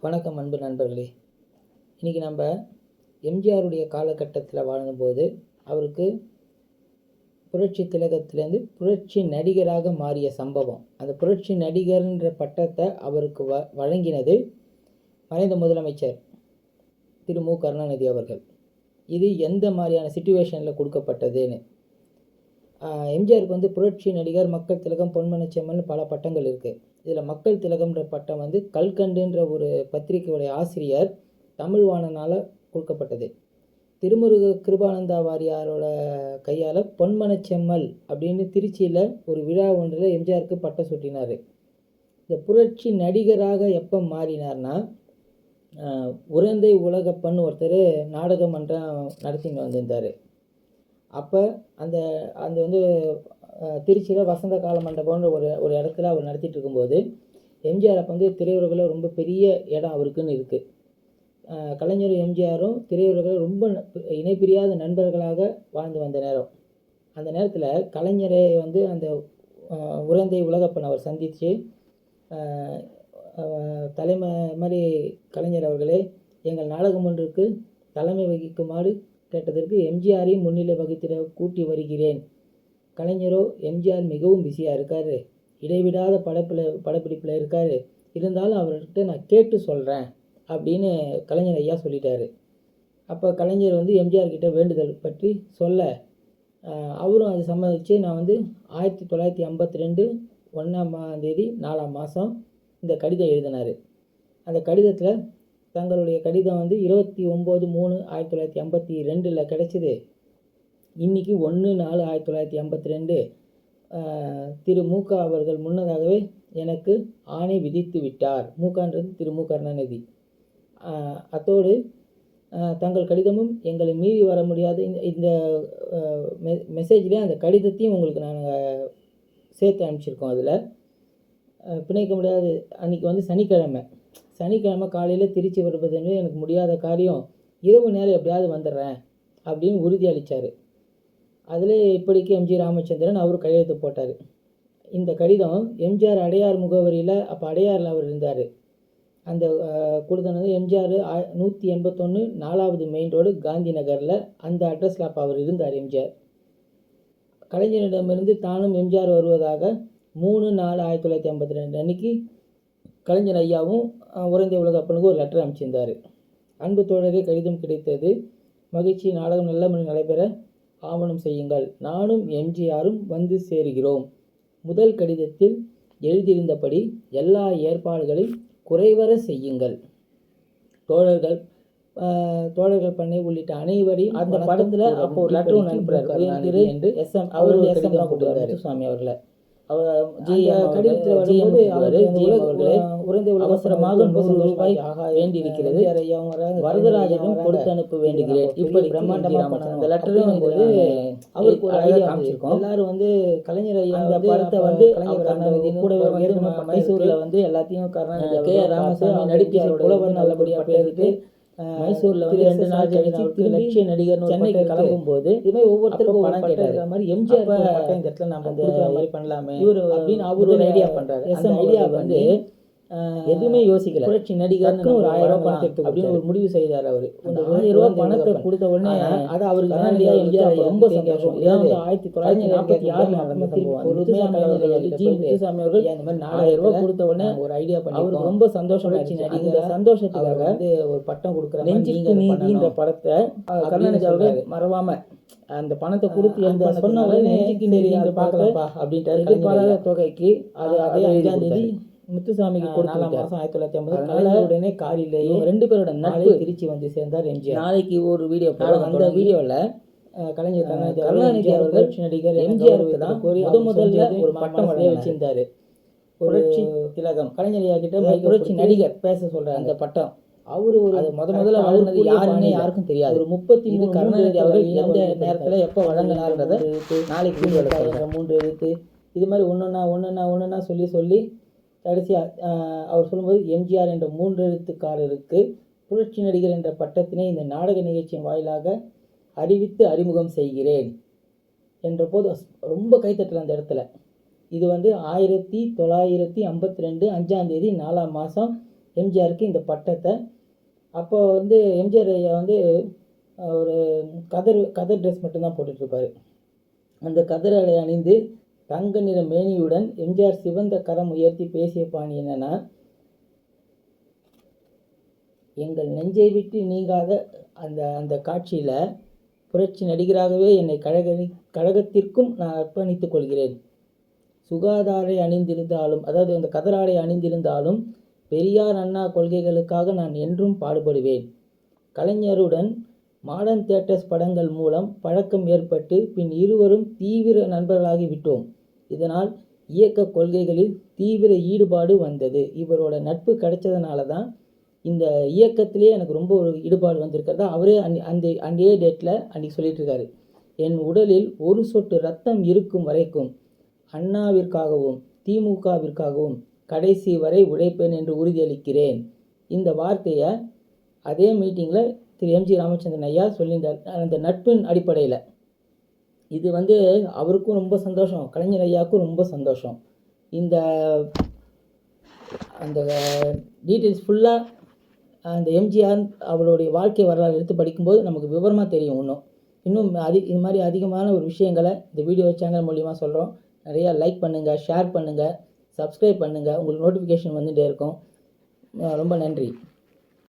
வணக்கம் அன்பு நண்பர்களே. இன்றைக்கி நம்ம எம்ஜிஆருடைய காலகட்டத்தில் வாழ்ந்தபோது அவருக்கு புரட்சி திலகத்திலேருந்து புரட்சி நடிகராக மாறிய சம்பவம், அந்த புரட்சி நடிகர்ன்ற பட்டத்தை அவருக்கு வழங்கினது மறைந்த முதலமைச்சர் திரு மு கருணாநிதி அவர்கள். இது எந்த மாதிரியான சிச்சுவேஷனில் கொடுக்கப்பட்டதுன்னு, எம்ஜிஆருக்கு புரட்சி நடிகர், மக்கள் திலகம், பொன்மனச்செம்மல் பல பட்டங்கள் இருக்குது. இதில் மக்கள் திலகம்ன்ற பட்டம் கல்கண்டுன்ற ஒரு பத்திரிகையுடைய ஆசிரியர் தமிழ்வாணனால் கொடுக்கப்பட்டது. திருமுருக கிருபானந்தா வாரியாரோட கையால் பொன்மனச்செம்மல் அப்படின்னு திருச்சியில் ஒரு விழா ஒன்றில் எம்ஜிஆருக்கு பட்டம் சூட்டினார். இந்த புரட்சி நடிகராக எப்போ மாறினார்னா, உரந்தை உலகப்பன் ஒருத்தர் நாடக மன்றம் நடத்தின்னு வந்திருந்தார். அப்போ அந்த அந்த திருச்சியில் வசந்த கால மண்டபம்ன்ற ஒரு இடத்துல அவர் நடத்திட்டு இருக்கும்போது எம்ஜிஆர் அப்போ திரையுலகில் ரொம்ப பெரிய இடம் அவருக்குன்னு இருக்குது. கலைஞரும் எம்ஜிஆரும் திரையுலகில் ரொம்ப இணைப்பிரியாத நண்பர்களாக வாழ்ந்து வந்த நேரம். அந்த நேரத்தில் கலைஞரை அந்த உரந்தை உலகப்பன் அவர் சந்தித்து தலைமை மாதிரி, கலைஞர் அவர்களே, எங்கள் நாடகம் ஒன்றுக்கு தலைமை வகிக்குமாறு கேட்டதற்கு எம்ஜிஆரையும் முன்னிலை வகித்திட கூட்டி வருகிறேன். கலைஞரோ எம்ஜிஆர் மிகவும் பிஸியாக இருக்கார், இடைவிடாத படப்பிடிப்பில் இருக்கார், இருந்தாலும் அவர்கிட்ட நான் கேட்டு சொல்கிறேன் அப்படின்னு கலைஞர் ஐயா சொல்லிட்டாரு. அப்போ கலைஞர் எம்ஜிஆர்கிட்ட வேண்டுதல் பற்றி சொல்ல அவரும் அதை சம்மதிச்சு, நான் 1952 1 4 மாதம் இந்த கடிதம் எழுதினார். அந்த கடிதத்தில் தங்களுடைய கடிதம் 29/3/1952 கிடைச்சிது. இன்றைக்கி 1/4/1952 திரு மூக அவர்கள் முன்னதாகவே எனக்கு ஆணை விதித்து விட்டார். மூகான்றது திரு மு கருணாநிதி. அத்தோடு தங்கள் கடிதமும் எங்களை மீறி வர முடியாது. இந்த மெசேஜ்லேயே அந்த கடிதத்தையும் உங்களுக்கு நாங்கள் சேர்த்து அனுப்பிச்சிருக்கோம். அதில் பிணைக்க முடியாது. அன்றைக்கி சனிக்கிழமை காலையில் திருச்சி வருவதுன்னு எனக்கு முடியாத காரியம், இரவு நேரம் எப்படியாவது வந்துடுறேன் அப்படின்னு உறுதி அளித்தார். அதில் இப்படிக்கு எம்ஜி ராமச்சந்திரன் அவர் கையெழுத்து போட்டார். இந்த கடிதம் எம்ஜிஆர் அடையார் முகவரியில், அப்போ அடையாரில் அவர் இருந்தார். அந்த கொடுத்தது எம்ஜிஆர் 181 4வது மெயின் ரோடு காந்தி நகரில், அந்த அட்ரஸில் அப்போ அவர் இருந்தார். எம்ஜிஆர் கலைஞரிடமிருந்து தானும் எம்ஜிஆர் வருவதாக 3/4/1952 அன்றைக்கி கலைஞர் ஐயாவும் உரந்தை உலகப்பனுக்கு ஒரு லெட்டர் அனுப்பிச்சிருந்தார். அன்பு தோழரே, கடிதம் கிடைத்தது, மகிழ்ச்சி. நாடகம் நல்ல முறை நடைபெற ஆவணம் செய்யுங்கள். நானும் எம்ஜிஆரும் வந்து சேருகிறோம். முதல் கடிதத்தில் எழுதியிருந்தபடி எல்லா ஏற்பாடுகளையும் குறைவர செய்யுங்கள். தோழர்கள் பண்ணை உள்ளிட்ட அனைவரையும் அந்த படத்தில் அப்போ ஒரு லெட்டர் ஒன்று அனுப்புகிறார் என்று அவர் சுவாமி அவர்களை கடிதத்தில் அவசரமாக 100 ரூபாய் வேண்டியிருக்கிறது, வரதராஜனும் கொடுத்து அனுப்ப வேண்டுகிறேன். இப்படி பிரம்மாண்டமாக அந்த லெட்டரும் அவருக்கு ஒரு ஐடியா காமிச்சிருக்கோம். எல்லாரும் கலைஞர் ஐயா அந்த படத்தை கூடவே மைசூரில் எல்லாத்தையும் கருணாநிதி கே ராமசாமி நடிப்பியார் புலவர் நல்லபடியாக பேருக்கு மைசூரில் 2 நாள் கழிச்சு லட்சிய நடிகர் சென்னைக்கு கிளம்பும் போது இதுமாதிரி ஒவ்வொருத்தருக்கும் பணம் கேட்டார். மாதிரி எம்ஜிஆர் இந்த இடத்துல நம்ம கொடுக்குற மாதிரி பண்ணலாமே அப்படின்னு அவர் ஒரு ஐடியா பண்ணுறாரு. அந்த ஐடியா எதுவுமே யோசிக்கல, புரட்சி நடிகர்னு ஒரு 1000 ரூபாய் பணத்தை எடுத்து அப்படின்னு ஒரு முடிவு செய்தார். அவர் அந்த 1000 ரூபாய் பணத்தை கொடுத்த உடனே அதை அவருக்கு எம்ஜிஆர் ரொம்ப சந்தோஷம். 1946 நடந்த சம்பவம். முத்துசாமி அவர்கள் இந்த மாதிரி 4000 ரூபாய் கொடுத்த உடனே ஒரு ஐடியா பண்ணி அவருக்கு ரொம்ப சந்தோஷம். அந்த சந்தோஷத்துக்காக ஒரு பட்டம் கொடுக்குற நெஞ்சுக்கு நீதின்ற படத்தை கருணாநிதி அவர்கள் மறவாம அந்த பணத்தை கொடுத்து எந்த சொன்ன உடனே நெஞ்சுக்கு நீதி பார்க்கலாம்ப்பா அப்படின்ட்டு எதிர்பாராத தொகைக்கு அது அதே 5ஆம் தேதி முத்துசாமிக்கு 4 மாதம் 1950 உடனே காரிலேயே 2 பேரோட நட்பு திருச்சி சேர்ந்தார் எம்ஜிஆர். நாளைக்கு ஒரு வீடியோ போடுறோம். அந்த வீடியோவில் கலைஞர் கருணாநிதி அவர்கள் நடிகர் எம்ஜிஆருக்கு தான் முதல்ல ஒரு பட்டம் வச்சிருந்தாரு. புரட்சி திலகம் கலைஞர் ஐயா கிட்ட புரட்சி நடிகர் பேச சொல்றாரு. அந்த பட்டம் அவரு ஒரு முதல்ல வழங்கினது யாருன்னு யாருக்கும் தெரியாது. ஒரு 33 கருணாநிதி அவர்கள் எந்த நேரத்தில் எப்போ வழங்கினார்ன்றதை நாளைக்கு 3 எழுத்து இது மாதிரி ஒன்றுன்னா சொல்லி கடைசியாக அவர் சொல்லும்போது, எம்ஜிஆர் என்ற 3 எழுத்துக்காரருக்கு புரட்சி நடிகர் என்ற பட்டத்தினை இந்த நாடக நிகழ்ச்சியின் வாயிலாக அறிவித்து அறிமுகம் செய்கிறேன் என்ற போது ரொம்ப கைத்தட்டல் அந்த இடத்துல. இது 1952 5ஆம் தேதி 4ஆம் மாதம் எம்ஜிஆருக்கு இந்த பட்டத்தை. அப்போ வந்து எம்ஜிஆர் ஐயா வந்து ஒரு கதர் ட்ரெஸ் மட்டும்தான் போட்டுட்ருப்பார். அந்த கதர் ஆடை அணிந்து தங்க நிற மேனியுடன் எம்ஜிஆர் சிவந்த கரம் உயர்த்தி பேசிய பாணி என்னன்னா, எங்கள் நெஞ்சை விட்டு நீங்காத அந்த காட்சியில் புரட்சி நடிகராகவே என்னை கழகத்திற்கும் நான் அர்ப்பணித்துக் கொள்கிறேன். சுகாதாரை அணிந்திருந்தாலும், அதாவது அந்த கதராடை அணிந்திருந்தாலும் பெரியார் அண்ணா கொள்கைகளுக்காக நான் என்றும் பாடுபடுவேன். கலைஞருடன் மாடர்ன் தியேட்டர்ஸ் படங்கள் மூலம் பழக்கம் ஏற்பட்டு பின் இருவரும் தீவிர நண்பர்களாகி விட்டோம். இதனால் இயக்க கொள்கைகளில் தீவிர ஈடுபாடு வந்தது. இவரோட நட்பு கிடைச்சதுனால தான் இந்த இயக்கத்திலே எனக்கு ரொம்ப ஒரு ஈடுபாடு வந்திருக்கிறதா அவரே அன்றைய டேட்டில் அன்றைக்கி சொல்லிட்டு இருக்காரு. என் உடலில் ஒரு சொட்டு ரத்தம் இருக்கும் வரைக்கும் அண்ணாவிற்காகவும் திமுகவிற்காகவும் கடைசி வரை உழைப்பேன் என்று உறுதியளிக்கிறேன். இந்த வார்த்தையை அதே மீட்டிங்கில் திரு எம்ஜி ராமச்சந்திரன் ஐயா சொல்லியிருந்தார். அந்த நட்பின் அடிப்படையில் இது வந்து அவருக்கும் ரொம்ப சந்தோஷம், கலைஞர் ஐயாவுக்கும் ரொம்ப சந்தோஷம். அந்த டீட்டெயில்ஸ் ஃபுல்லாக அந்த எம்ஜிஆர் அவருடைய வாழ்க்கை வரலாறு எடுத்து படிக்கும்போது நமக்கு விவரமாக தெரியும். இன்னும் இது மாதிரி அதிகமான ஒரு விஷயங்களை இந்த வீடியோ சேனல் மூலிமா சொல்கிறோம். நிறையா லைக் பண்ணுங்கள், ஷேர் பண்ணுங்கள், சப்ஸ்கிரைப் பண்ணுங்கள். உங்களுக்கு நோட்டிஃபிகேஷன் வந்துகிட்டே இருக்கும். ரொம்ப நன்றி.